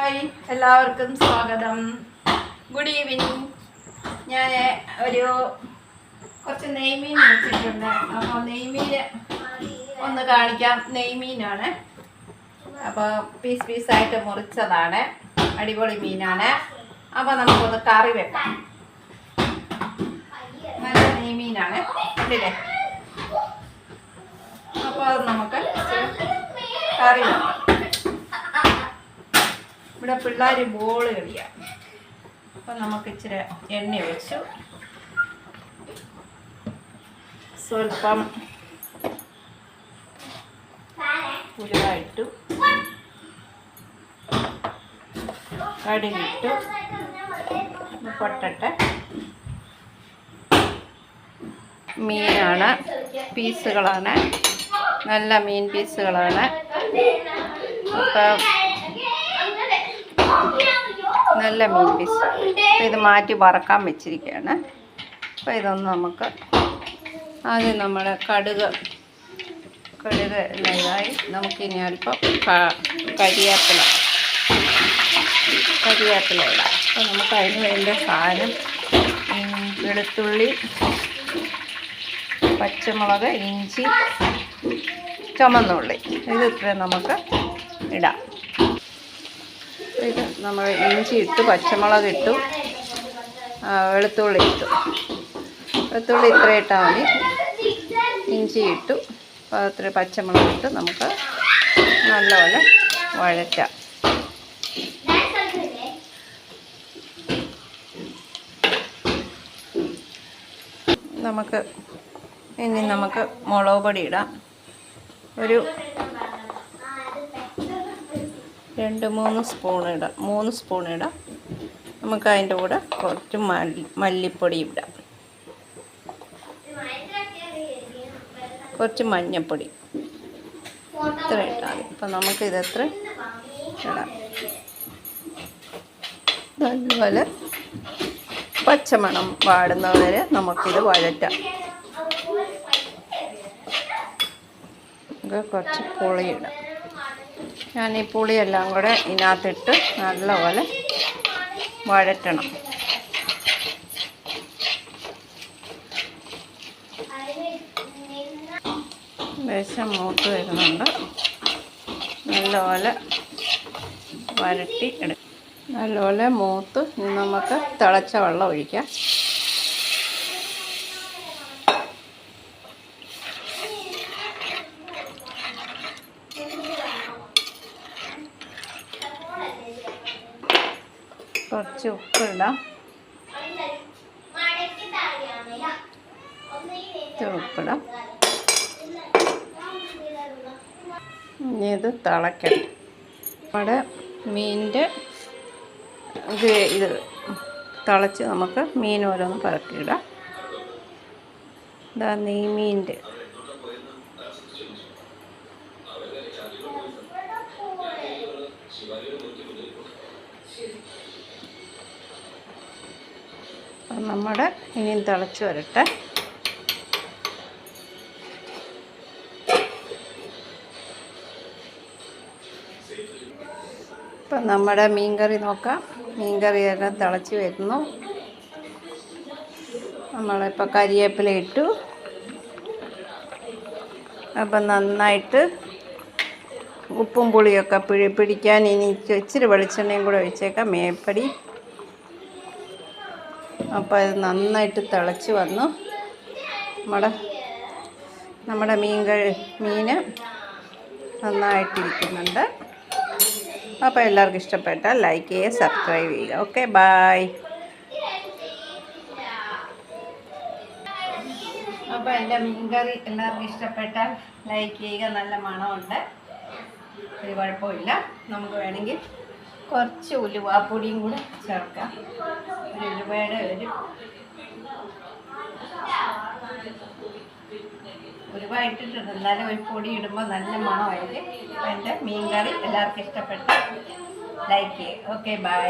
Hi, എല്ലാവർക്കും സ്വാഗതം. Good evening. ഞാൻ കുറച്ച് നെയ്മീൻ വെച്ചിട്ടുണ്ട്. അപ്പോൾ നെയ്മീൻ ഒന്ന് കാണിക്കാം. നെയ്മീനാണ്. അപ്പോൾ പീസായിട്ട് മുറിച്ചതാണ്. അടിപൊളി മീനാണ്. അപ്പോൾ നമുക്കൊന്ന് കറി വെക്കാം. നല്ല നെയ്മീനാണ് ഇല്ലേ? അപ്പോൾ അത് നമുക്ക് കറി വെക്കാം. ഇവിടെ പിള്ളേർ ബോൾ കളിയാണ്. അപ്പം നമുക്ക് ഇച്ചിരി എണ്ണ ഒഴിച്ചു, സ്വല്പം ഉലുവായിട്ടു, കടുകിട്ടു, പൊട്ടട്ടെ. മീനാണ്, പീസുകളാണ്, നല്ല മീൻ പീസുകളാണ്. അപ്പം നല്ല മീൻ പീസ്. അപ്പോൾ ഇത് മാറ്റി വറക്കാൻ വെച്ചിരിക്കുകയാണ്. അപ്പോൾ ഇതൊന്ന് നമുക്ക് ആദ്യം നമ്മൾ കടുക് ഇതായി നമുക്കിനി അല്പം കരിവേപ്പില ഇടാം. അപ്പോൾ നമുക്ക് അതിന് വേണ്ട സാധനം വെളുത്തുള്ളി, പച്ചമുളക്, ഇഞ്ചി, ചുമന്നുള്ളി, ഇത് ഇത്രയും നമുക്ക് ഇടാം. ഇത് നമ്മൾ ഇഞ്ചി ഇട്ടു, പച്ചമുളക് ഇട്ടു, വെളുത്തുള്ളി ഇട്ടു. വെളുത്തുള്ളി ഇത്ര ഇട്ടാൽ മതി. ഇഞ്ചി ഇട്ടു, അത്ര പച്ചമുളക് ഇട്ട് നമുക്ക് നല്ലപോലെ വഴറ്റാം. ഇനി നമുക്ക് മുളക് പൊടി ഇടാം. ഒരു 2-3 സ്പൂൺ ഇടാം. 3 സ്പൂൺ ഇടാം. നമുക്ക് അതിൻ്റെ കൂടെ കുറച്ച് മല്ലിപ്പൊടി ഇടാം, കുറച്ച് മഞ്ഞൾപ്പൊടി, ഇത്ര ഇട്ടാൽ മതി. അപ്പം നമുക്കിതെത്ര ഇടാം. നല്ലപോലെ പച്ചമണം വാടുന്നവരെ നമുക്കിത് വഴറ്റാം. കുറച്ച് പുളി ഇടാം. ഞാൻ ഈ പുളിയെല്ലാം കൂടെ ഇതിനകത്തിട്ട് നല്ലപോലെ വഴറ്റണം. ലേശം മൂത്ത് വരുന്നുണ്ട്. നല്ലപോലെ വഴറ്റി എടുക്കും. നല്ലപോലെ മൂത്ത് നമുക്ക് തിളച്ച വെള്ളം ഒഴിക്കാം. കുറച്ച് ഉപ്പിടാം. ഉപ്പിടാം. ഇനി ഇത് തിളക്കട്ടെ. നമ്മുടെ മീനിൻ്റെ ഇത് തിളച്ച് നമുക്ക് മീൻ ഓരോന്ന് പറക്കിയിടാം. ഇതാ നെയ്മീൻ്റെ നമ്മുടെ ഇനിയും തിളച്ച് വരട്ടെ. ഇപ്പം നമ്മുടെ മീൻകറി നോക്കാം. മീൻകറിയെല്ലാം തിളച്ച് വരുന്നു. നമ്മളിപ്പോൾ കരിവേപ്പില ഇട്ടു. അപ്പം നന്നായിട്ട് ഉപ്പും പുളിയൊക്കെ പിടിക്കാൻ ഇനി ഇച്ചിരി വെളിച്ചെണ്ണയും കൂടെ ഒഴിച്ചേക്കാം, മേപ്പടി. അപ്പോൾ ഇത് നന്നായിട്ട് തിളച്ച് വന്നു. നമ്മുടെ മീൻ നന്നായിട്ടിരിക്കുന്നുണ്ട്. അപ്പോൾ എല്ലാവർക്കും ഇഷ്ടപ്പെട്ടാൽ ലൈക്ക് ചെയ്യുക, സബ്സ്ക്രൈബ് ചെയ്യുക. Okay, bye. അപ്പോൾ എൻ്റെ മീൻകറി എല്ലാവർക്കും ഇഷ്ടപ്പെട്ടാൽ ലൈക്ക് ചെയ്യുക. നല്ല മണമുണ്ട്, ഒരു കുഴപ്പമില്ല. നമുക്ക് വേണമെങ്കിൽ കുറച്ച് ഉലുവാപ്പൊടിയും കൂടെ ചേർക്കാം. ഒരു ഉലുവയുടെ ഉലുവായിട്ടിട്ടുണ്ട്. എന്നാലും ഒരു പൊടി ഇടുമ്പോൾ നല്ല മണമായിരിക്കും. അപ്പോൾ എൻ്റെ മീൻ കറി എല്ലാവർക്കും ഇഷ്ടപ്പെട്ട ലൈക്ക് ചെയ്യുക. Okay, by.